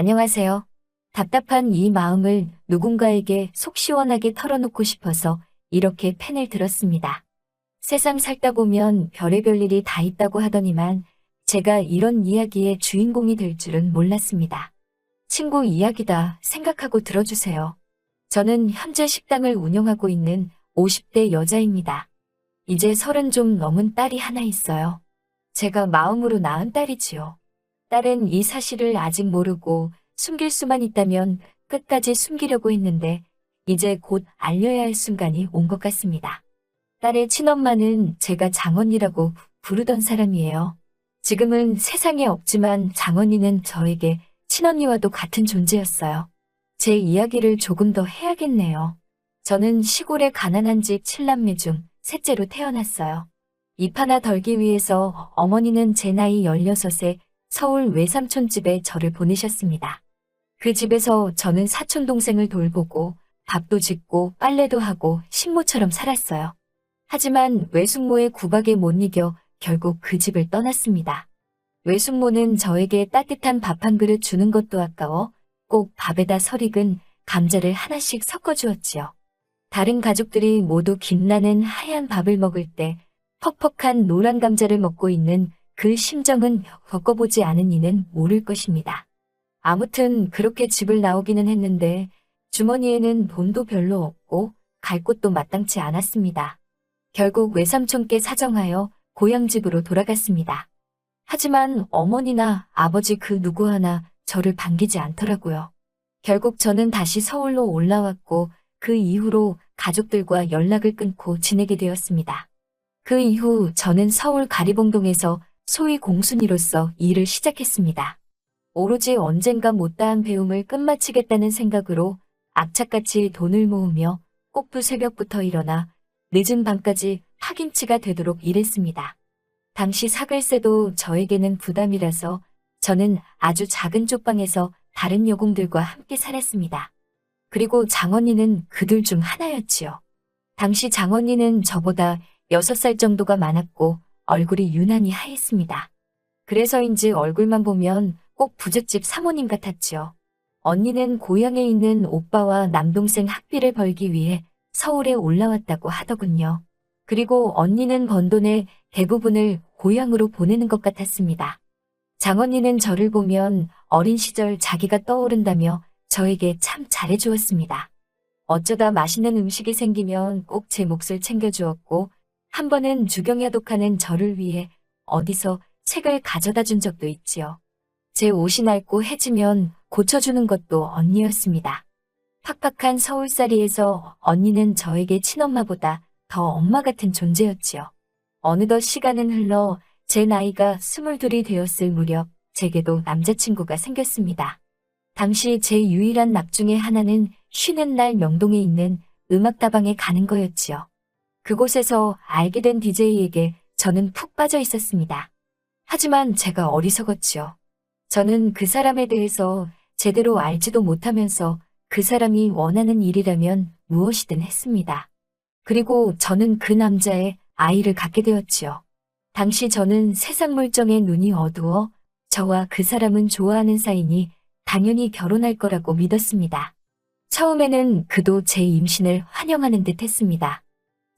안녕하세요. 답답한 이 마음을 누군가에게 속 시원하게 털어놓고 싶어서 이렇게 펜을 들었습니다. 세상 살다 보면 별의별 일이 다 있다고 하더니만 제가 이런 이야기의 주인공이 될 줄은 몰랐습니다. 친구 이야기다 생각하고 들어주세요. 저는 현재 식당을 운영하고 있는 50대 여자입니다. 이제 30 좀 넘은 딸이 하나 있어요. 제가 마음으로 낳은 딸이지요. 딸은 이 사실을 아직 모르고 숨길 수만 있다면 끝까지 숨기려고 했는데 이제 곧 알려야 할 순간이 온 것 같습니다. 딸의 친엄마는 제가 장언니라고 부르던 사람이에요. 지금은 세상에 없지만 장언니는 저에게 친언니와도 같은 존재였어요. 제 이야기를 조금 더 해야겠네요. 저는 시골의 가난한 집 7남매 중 셋째로 태어났어요. 입 하나 덜기 위해서 어머니는 제 나이 16에 서울 외삼촌 집에 저를 보내셨습니다. 그 집에서 저는 사촌 동생을 돌보고 밥도 짓고 빨래도 하고 식모처럼 살았어요. 하지만 외숙모의 구박에 못 이겨 결국 그 집을 떠났습니다. 외숙모는 저에게 따뜻한 밥 한 그릇 주는 것도 아까워 꼭 밥에다 설익은 감자를 하나씩 섞어주었지요. 다른 가족들이 모두 김나는 하얀 밥을 먹을 때 퍽퍽한 노란 감자를 먹고 있는 그 심정은 겪어보지 않은 이는 모를 것입니다. 아무튼 그렇게 집을 나오기는 했는데 주머니에는 돈도 별로 없고 갈 곳도 마땅치 않았습니다. 결국 외삼촌께 사정하여 고향집으로 돌아갔습니다. 하지만 어머니나 아버지 그 누구 하나 저를 반기지 않더라고요. 결국 저는 다시 서울로 올라왔고 그 이후로 가족들과 연락을 끊고 지내게 되었습니다. 그 이후 저는 서울 가리봉동에서 소위 공순이로서 일을 시작했습니다. 오로지 언젠가 못다한 배움을 끝마치겠다는 생각으로 악착같이 돈을 모으며 꼭두 새벽부터 일어나 늦은 밤까지 파김치가 되도록 일했습니다. 당시 사글세도 저에게는 부담이라서 저는 아주 작은 쪽방에서 다른 여공들과 함께 살았습니다. 그리고 장언니는 그들 중 하나였지요. 당시 장언니는 저보다 6살 정도가 많았고 얼굴이 유난히 하였습니다. 그래서인지 얼굴만 보면 꼭 부잣집 사모님 같았지요. 언니는 고향에 있는 오빠와 남동생 학비를 벌기 위해 서울에 올라왔다고 하더군요. 그리고 언니는 번 돈의 대부분을 고향으로 보내는 것 같았습니다. 장언니는 저를 보면 어린 시절 자기가 떠오른다며 저에게 참 잘해주었습니다. 어쩌다 맛있는 음식이 생기면 꼭 제 몫을 챙겨주었고 한 번은 주경야독하는 저를 위해 어디서 책을 가져다 준 적도 있지요. 제 옷이 낡고 해지면 고쳐주는 것도 언니였습니다. 팍팍한 서울살이에서 언니는 저에게 친엄마보다 더 엄마 같은 존재였지요. 어느덧 시간은 흘러 제 나이가 22이 되었을 무렵 제게도 남자친구가 생겼습니다. 당시 제 유일한 낙 중에 하나는 쉬는 날 명동에 있는 음악다방에 가는 거였지요. 그곳에서 알게 된 DJ에게 저는 푹 빠져 있었습니다. 하지만 제가 어리석었지요. 저는 그 사람에 대해서 제대로 알지도 못하면서 그 사람이 원하는 일이라면 무엇이든 했습니다. 그리고 저는 그 남자의 아이를 갖게 되었지요. 당시 저는 세상 물정에 눈이 어두워 저와 그 사람은 좋아하는 사이니 당연히 결혼할 거라고 믿었습니다. 처음에는 그도 제 임신을 환영하는 듯 했습니다.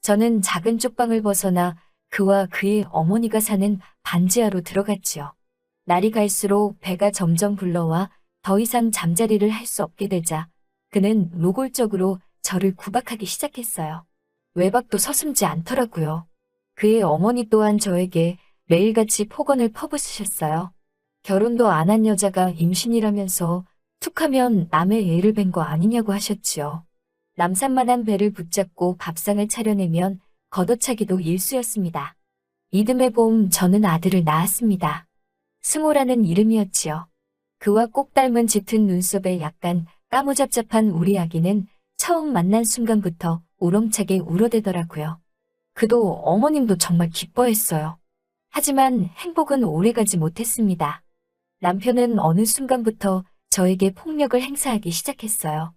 저는 작은 쪽방을 벗어나 그와 그의 어머니가 사는 반지하로 들어갔지요. 날이 갈수록 배가 점점 불러와 더 이상 잠자리를 할 수 없게 되자 그는 노골적으로 저를 구박하기 시작했어요. 외박도 서슴지 않더라고요. 그의 어머니 또한 저에게 매일같이 폭언을 퍼부으셨어요. 결혼도 안 한 여자가 임신이라면서 툭하면 남의 애를 뵌 거 아니냐고 하셨지요. 남산만한 배를 붙잡고 밥상을 차려내면 걷어차기도 일쑤였습니다. 이듬해 봄 저는 아들을 낳았습니다. 승호라는 이름이었지요. 그와 꼭 닮은 짙은 눈썹에 약간 까무잡잡한 우리 아기는 처음 만난 순간부터 우렁차게 울어대더라고요. 그도 어머님도 정말 기뻐했어요. 하지만 행복은 오래가지 못했습니다. 남편은 어느 순간부터 저에게 폭력을 행사하기 시작했어요.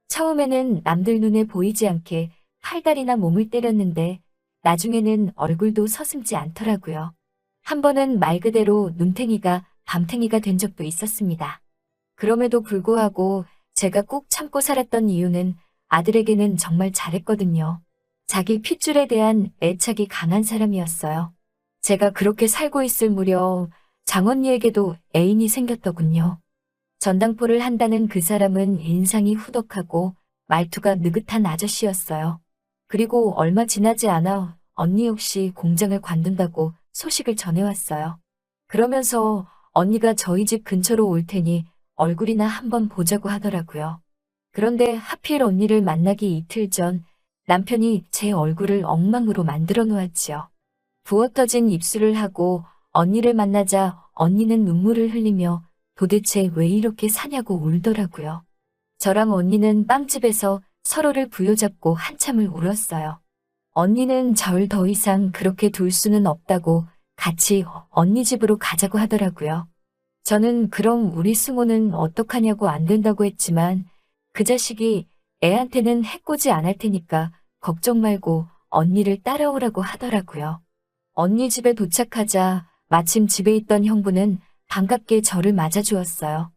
처음에는 남들 눈에 보이지 않게 팔다리나 몸을 때렸는데 나중에는 얼굴도 서슴지 않더라고요. 한 번은 말 그대로 눈탱이가 밤탱이가 된 적도 있었습니다. 그럼에도 불구하고 제가 꾹 참고 살았던 이유는 아들에게는 정말 잘했거든요. 자기 핏줄에 대한 애착이 강한 사람이었어요. 제가 그렇게 살고 있을 무렵 장언니에게도 애인이 생겼더군요. 전당포를 한다는 그 사람은 인상이 후덕하고 말투가 느긋한 아저씨였어요. 그리고 얼마 지나지 않아 언니 역시 공장을 관둔다고 소식을 전해왔어요. 그러면서 언니가 저희 집 근처로 올 테니 얼굴이나 한번 보자고 하더라고요. 그런데 하필 언니를 만나기 이틀 전 남편이 제 얼굴을 엉망으로 만들어 놓았지요. 부어터진 입술을 하고 언니를 만나자 언니는 눈물을 흘리며 도대체 왜 이렇게 사냐고 울더라고요. 저랑 언니는 빵집에서 서로를 부여잡고 한참을 울었어요. 언니는 절 더 이상 그렇게 둘 수는 없다고 같이 언니 집으로 가자고 하더라고요. 저는 그럼 우리 승호는 어떡하냐고 안 된다고 했지만 그 자식이 애한테는 해코지 안 할 테니까 걱정 말고 언니를 따라오라고 하더라고요. 언니 집에 도착하자 마침 집에 있던 형부는 반갑게 저를 맞아주었어요.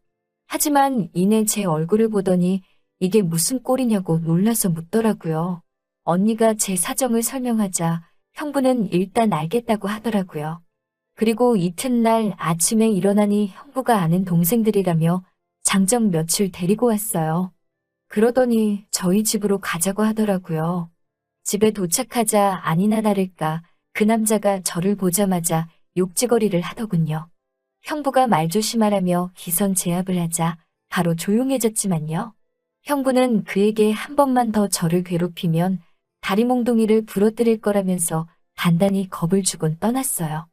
하지만 이내 제 얼굴을 보더니 이게 무슨 꼴이냐고 놀라서 묻더라고요. 언니가 제 사정을 설명하자 형부는 일단 알겠다고 하더라고요. 그리고 이튿날 아침에 일어나니 형부가 아는 동생들이라며 장정 며칠 데리고 왔어요. 그러더니 저희 집으로 가자고 하더라고요. 집에 도착하자 아니나 다를까 그 남자가 저를 보자마자 욕지거리를 하더군요. 형부가 말조심하라며 기선 제압을 하자 바로 조용해졌지만요. 형부는 그에게 한 번만 더 저를 괴롭히면 다리 몽둥이를 부러뜨릴 거라면서 단단히 겁을 주곤 떠났어요.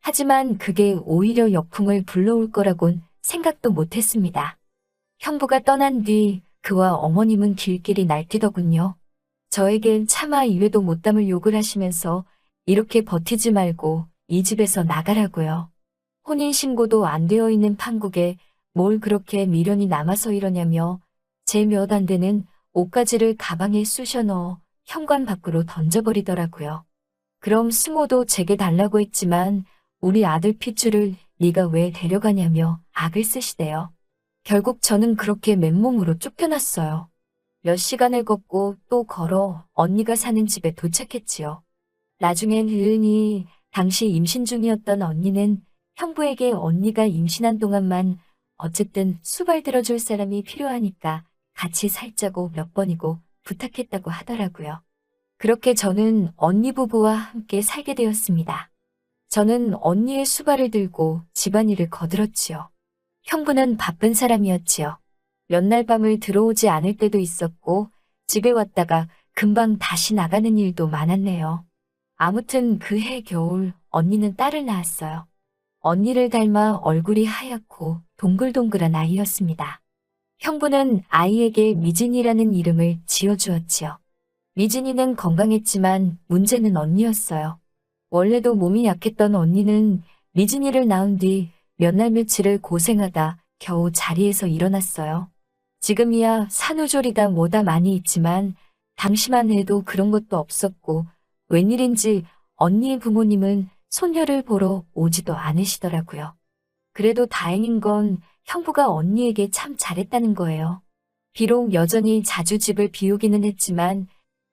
하지만 그게 오히려 역풍을 불러올 거라곤 생각도 못했습니다. 형부가 떠난 뒤 그와 어머님은 길길이 날뛰더군요. 저에겐 차마 입에도 못 담을 욕을 하시면서 이렇게 버티지 말고 이 집에서 나가라고요. 혼인신고도 안 되어 있는 판국에 뭘 그렇게 미련이 남아서 이러냐며 제 몇 안 되는 옷가지를 가방에 쑤셔 넣어 현관 밖으로 던져버리더라고요. 그럼 승호도 제게 달라고 했지만 우리 아들 핏줄을 네가 왜 데려가냐며 악을 쓰시대요. 결국 저는 그렇게 맨몸으로 쫓겨났어요. 몇 시간을 걷고 또 걸어 언니가 사는 집에 도착했지요. 나중엔 으은이 당시 임신 중이었던 언니는 형부에게 언니가 임신한 동안만 어쨌든 수발 들어줄 사람이 필요하니까 같이 살자고 몇 번이고 부탁했다고 하더라고요. 그렇게 저는 언니 부부와 함께 살게 되었습니다. 저는 언니의 수발을 들고 집안일을 거들었지요. 형부는 바쁜 사람이었지요. 몇 날 밤을 들어오지 않을 때도 있었고 집에 왔다가 금방 다시 나가는 일도 많았네요. 아무튼 그해 겨울 언니는 딸을 낳았어요. 언니를 닮아 얼굴이 하얗고 동글동글한 아이였습니다. 형부는 아이에게 미진이라는 이름을 지어주었지요. 미진이는 건강했지만 문제는 언니였어요. 원래도 몸이 약했던 언니는 미진이를 낳은 뒤 몇 날 며칠을 고생하다 겨우 자리에서 일어났어요. 지금이야 산후조리가 뭐다 많이 있지만 당시만 해도 그런 것도 없었고 웬일인지 언니의 부모님은 손녀를 보러 오지도 않으시더라고요. 그래도 다행인 건 형부가 언니에게 참 잘했다는 거예요. 비록 여전히 자주 집을 비우기는 했지만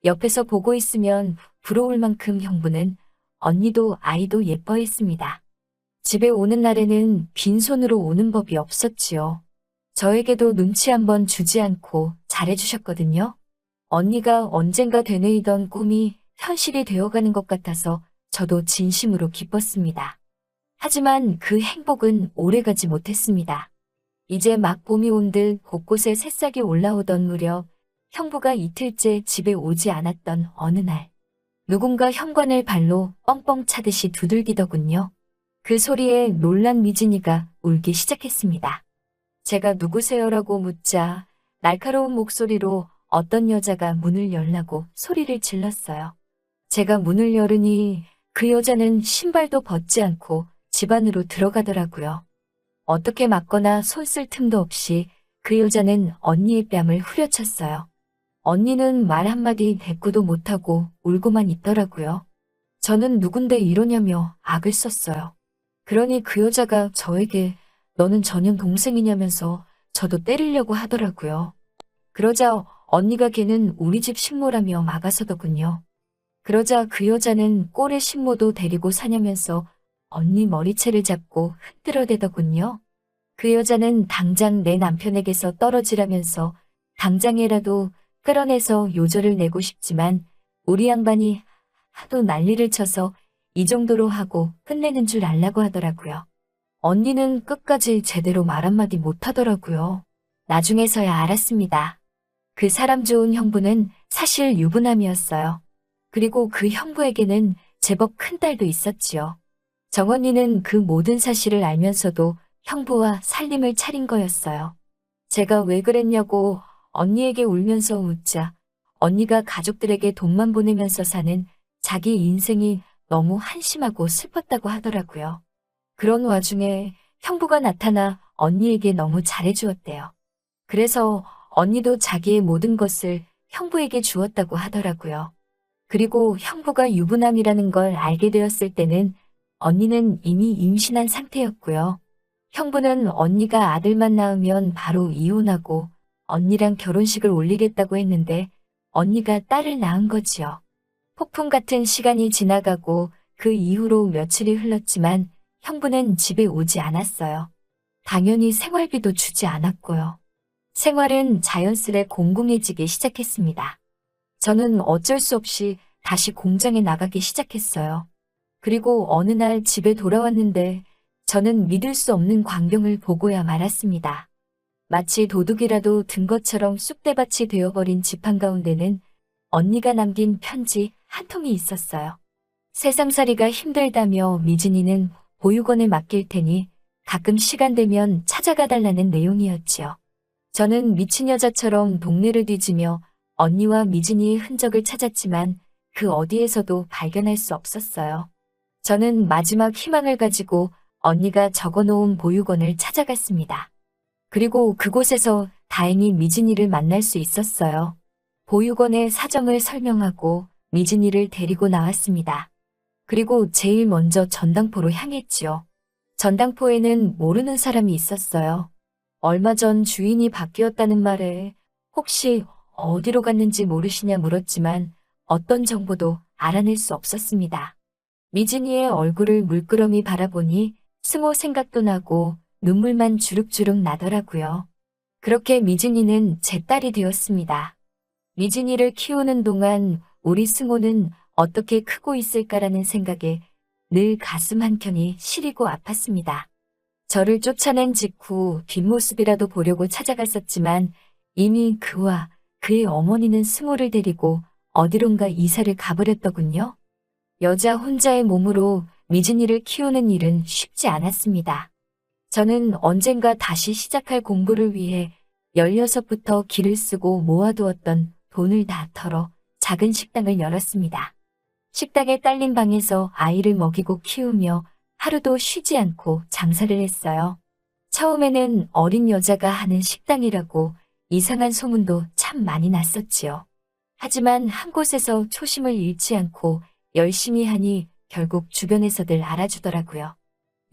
옆에서 보고 있으면 부러울 만큼 형부는 언니도 아이도 예뻐했습니다. 집에 오는 날에는 빈손으로 오는 법이 없었지요. 저에게도 눈치 한번 주지 않고 잘해주셨거든요. 언니가 언젠가 되뇌이던 꿈이 현실이 되어가는 것 같아서 저도 진심으로 기뻤습니다. 하지만 그 행복은 오래가지 못했습니다. 이제 막 봄이 온 듯 곳곳에 새싹이 올라오던 무렵 형부가 이틀째 집에 오지 않았던 어느 날 누군가 현관을 발로 뻥뻥 차듯이 두들기더군요. 그 소리에 놀란 미진이가 울기 시작했습니다. 제가 누구세요라고 묻자 날카로운 목소리로 어떤 여자가 문을 열라고 소리를 질렀어요. 제가 문을 열으니 그 여자는 신발도 벗지 않고 집 안으로 들어가더라고요. 어떻게 막거나 손 쓸 틈도 없이 그 여자는 언니의 뺨을 후려쳤어요. 언니는 말 한마디 대꾸도 못하고 울고만 있더라고요. 저는 누군데 이러냐며 악을 썼어요. 그러니 그 여자가 저에게 너는 전현 동생이냐면서 저도 때리려고 하더라고요. 그러자 언니가 걔는 우리 집 식모라며 막아서더군요. 그러자 그 여자는 꼴의 식모도 데리고 사냐면서 언니 머리채를 잡고 흔들어대더군요. 그 여자는 당장 내 남편에게서 떨어지라면서 당장이라도 끌어내서 요절을 내고 싶지만 우리 양반이 하도 난리를 쳐서 이 정도로 하고 끝내는 줄 알라고 하더라고요. 언니는 끝까지 제대로 말 한마디 못하더라고요. 나중에서야 알았습니다. 그 사람 좋은 형부는 사실 유부남이었어요. 그리고 그 형부에게는 제법 큰 딸도 있었지요. 정언니는 그 모든 사실을 알면서도 형부와 살림을 차린 거였어요. 제가 왜 그랬냐고 언니에게 울면서 묻자 언니가 가족들에게 돈만 보내면서 사는 자기 인생이 너무 한심하고 슬펐다고 하더라고요. 그런 와중에 형부가 나타나 언니에게 너무 잘해주었대요. 그래서 언니도 자기의 모든 것을 형부에게 주었다고 하더라고요. 그리고 형부가 유부남이라는 걸 알게 되었을 때는 언니는 이미 임신한 상태였고요. 형부는 언니가 아들만 낳으면 바로 이혼하고 언니랑 결혼식을 올리겠다고 했는데 언니가 딸을 낳은 거지요. 폭풍 같은 시간이 지나가고 그 이후로 며칠이 흘렀지만 형부는 집에 오지 않았어요. 당연히 생활비도 주지 않았고요. 생활은 자연스레 공공해지기 시작했습니다. 저는 어쩔 수 없이 다시 공장에 나가기 시작했어요. 그리고 어느 날 집에 돌아왔는데 저는 믿을 수 없는 광경을 보고야 말았습니다. 마치 도둑이라도 든 것처럼 쑥대밭이 되어버린 집 한가운데는 언니가 남긴 편지 한 통이 있었어요. 세상살이가 힘들다며 미진이는 보육원에 맡길 테니 가끔 시간 되면 찾아가 달라는 내용이었지요. 저는 미친 여자처럼 동네를 뒤지며 언니와 미진이의 흔적을 찾았지만 그 어디에서도 발견할 수 없었어요. 저는 마지막 희망을 가지고 언니가 적어놓은 보육원을 찾아갔습니다. 그리고 그곳에서 다행히 미진이를 만날 수 있었어요. 보육원의 사정을 설명하고 미진이를 데리고 나왔습니다. 그리고 제일 먼저 전당포로 향했지요. 전당포에는 모르는 사람이 있었어요. 얼마 전 주인이 바뀌었다는 말에 혹시 어디로 갔는지 모르시냐 물었지만 어떤 정보도 알아낼 수 없었습니다. 미진이의 얼굴을 물끄러미 바라보니 승호 생각도 나고 눈물만 주룩주룩 나더라고요. 그렇게 미진이는 제 딸이 되었습니다. 미진이를 키우는 동안 우리 승호는 어떻게 크고 있을까라는 생각에 늘 가슴 한켠이 시리고 아팠습니다. 저를 쫓아낸 직후 뒷모습이라도 보려고 찾아갔었지만 이미 그와 그의 어머니는 승호를 데리고 어디론가 이사를 가버렸더군요. 여자 혼자의 몸으로 미진이를 키우는 일은 쉽지 않았습니다. 저는 언젠가 다시 시작할 공부를 위해 16부터 길을 쓰고 모아두었던 돈을 다 털어 작은 식당을 열었습니다. 식당에 딸린 방에서 아이를 먹이고 키우며 하루도 쉬지 않고 장사를 했어요. 처음에는 어린 여자가 하는 식당이라고 이상한 소문도 참 많이 났었지요. 하지만 한 곳에서 초심을 잃지 않고 열심히 하니 결국 주변에서들 알아주더라고요.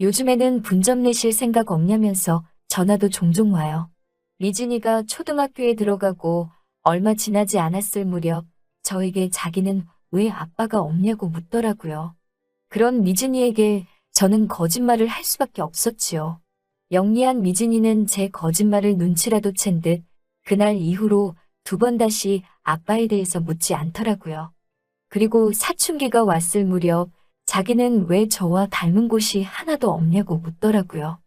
요즘에는 분점 내실 생각 없냐면서 전화도 종종 와요. 미진이가 초등학교에 들어가고 얼마 지나지 않았을 무렵 저에게 자기는 왜 아빠가 없냐고 묻더라고요. 그런 미진이에게 저는 거짓말을 할 수밖에 없었지요. 영리한 미진이는 제 거짓말을 눈치라도 챈 듯 그날 이후로 2번 다시 아빠에 대해서 묻지 않더라고요. 그리고 사춘기가 왔을 무렵 자기는 왜 저와 닮은 곳이 하나도 없냐고 묻더라고요.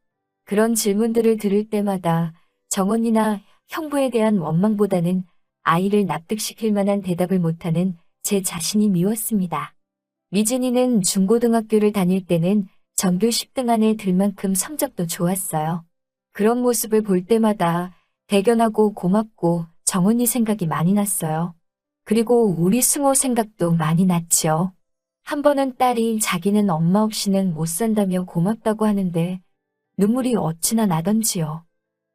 그런 질문들을 들을 때마다 정언니나 형부에 대한 원망보다는 아이를 납득시킬 만한 대답을 못하는 제 자신이 미웠습니다. 미진이는 중고등학교를 다닐 때는 전교 10등 안에 들 만큼 성적도 좋았어요. 그런 모습을 볼 때마다 대견하고 고맙고 정언니 생각이 많이 났어요. 그리고 우리 승호 생각도 많이 났지요. 한 번은 딸이 자기는 엄마 없이는 못 산다며 고맙다고 하는데 눈물이 어찌나 나던지요.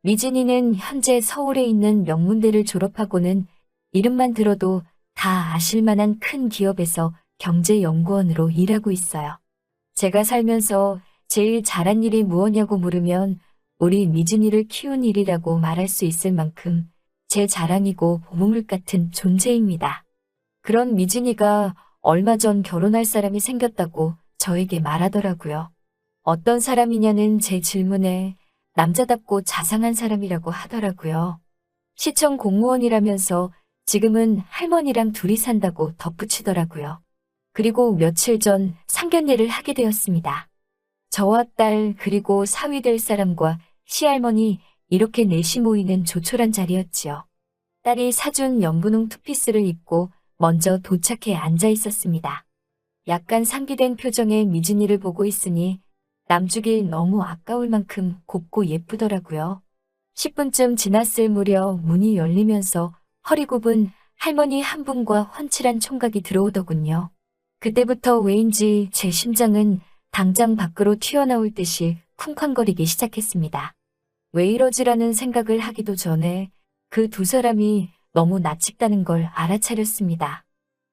미진이는 현재 서울에 있는 명문대를 졸업하고는 이름만 들어도 다 아실 만한 큰 기업에서 경제연구원으로 일하고 있어요. 제가 살면서 제일 잘한 일이 무엇냐고 물으면 우리 미진이를 키운 일이라고 말할 수 있을 만큼 제 자랑이고 보물 같은 존재입니다. 그런 미진이가 얼마 전 결혼할 사람이 생겼다고 저에게 말하더라고요. 어떤 사람이냐는 제 질문에 남자답고 자상한 사람이라고 하더라고요. 시청 공무원이라면서 지금은 할머니랑 둘이 산다고 덧붙이더라고요. 그리고 며칠 전 상견례를 하게 되었습니다. 저와 딸 그리고 사위 될 사람과 시할머니 이렇게 넷이 모이는 조촐한 자리였지요. 딸이 사준 연분홍 투피스를 입고 먼저 도착해 앉아 있었습니다. 약간 상기된 표정의 미진이를 보고 있으니 남주길 너무 아까울 만큼 곱고 예쁘더라고요. 10분쯤 지났을 무렵 문이 열리면서 허리 굽은 할머니 한 분과 훤칠한 총각이 들어오더군요. 그때부터 왜인지 제 심장은 당장 밖으로 튀어나올 듯이 쿵쾅거리기 시작했습니다. 왜 이러지라는 생각을 하기도 전에 그 두 사람이 너무 낯익다는 걸 알아차렸습니다.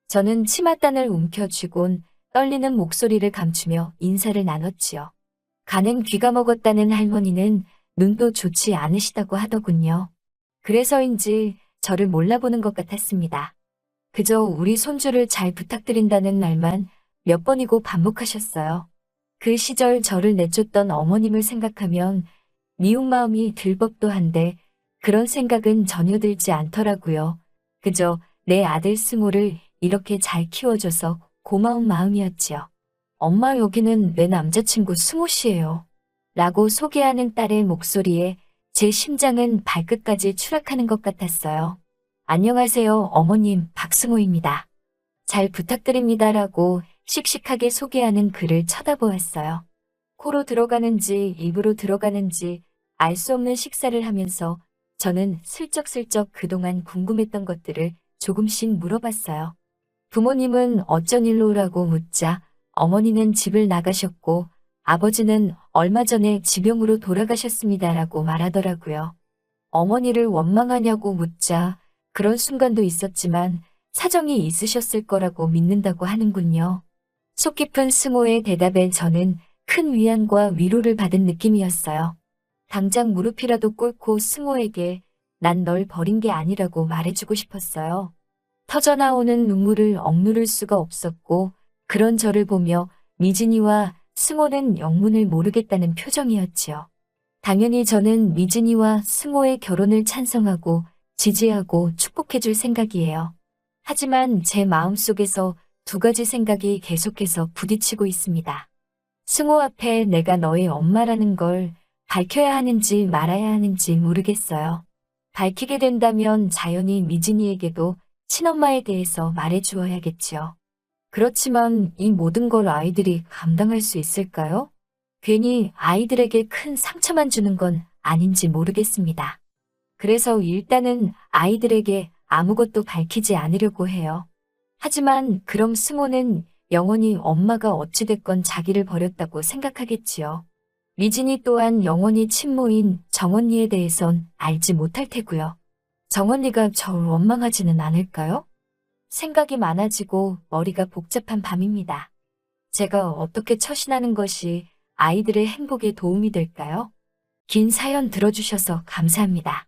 저는 치맛단을 움켜쥐곤 떨리는 목소리를 감추며 인사를 나눴지요. 가는 귀가 먹었다는 할머니는 눈도 좋지 않으시다고 하더군요. 그래서인지 저를 몰라보는 것 같았습니다. 그저 우리 손주를 잘 부탁드린다는 말만 몇 번이고 반복하셨어요. 그 시절 저를 내쫓던 어머님을 생각하면 미운 마음이 들 법도 한데 그런 생각은 전혀 들지 않더라고요. 그저 내 아들 승호를 이렇게 잘 키워줘서 고마운 마음이었지요. 엄마 여기는 내 남자친구 승호 씨예요. 라고 소개하는 딸의 목소리에 제 심장은 발끝까지 추락하는 것 같았어요. 안녕하세요 어머님 박승호입니다. 잘 부탁드립니다라고 씩씩하게 소개하는 그를 쳐다보았어요. 코로 들어가는지 입으로 들어가는지 알 수 없는 식사를 하면서 저는 슬쩍슬쩍 그동안 궁금했던 것들을 조금씩 물어봤어요. 부모님은 어쩐 일로 오라고 묻자 어머니는 집을 나가셨고 아버지는 얼마 전에 지병으로 돌아가셨습니다라고 말하더라고요. 어머니를 원망하냐고 묻자 그런 순간도 있었지만 사정이 있으셨을 거라고 믿는다고 하는군요. 속 깊은 승호의 대답에 저는 큰 위안과 위로를 받은 느낌이었어요. 당장 무릎이라도 꿇고 승호에게 난 널 버린 게 아니라고 말해주고 싶었어요. 터져나오는 눈물을 억누를 수가 없었고 그런 저를 보며 미진이와 승호는 영문을 모르겠다는 표정이었지요. 당연히 저는 미진이와 승호의 결혼을 찬성하고 지지하고 축복해줄 생각이에요. 하지만 제 마음속에서 두 가지 생각이 계속해서 부딪히고 있습니다. 승호 앞에 내가 너의 엄마라는 걸 밝혀야 하는지 말아야 하는지 모르겠어요. 밝히게 된다면 자연히 미진이에게도 친엄마에 대해서 말해주어야겠지요. 그렇지만 이 모든 걸 아이들이 감당할 수 있을까요? 괜히 아이들에게 큰 상처만 주는 건 아닌지 모르겠습니다. 그래서 일단은 아이들에게 아무것도 밝히지 않으려고 해요. 하지만 그럼 승호는 영원히 엄마가 어찌됐건 자기를 버렸다고 생각하겠지요. 미진이 또한 영원히 친모인 정언니에 대해선 알지 못할 테고요. 정언니가 저를 원망하지는 않을까요? 생각이 많아지고 머리가 복잡한 밤입니다. 제가 어떻게 처신하는 것이 아이들의 행복에 도움이 될까요? 긴 사연 들어주셔서 감사합니다.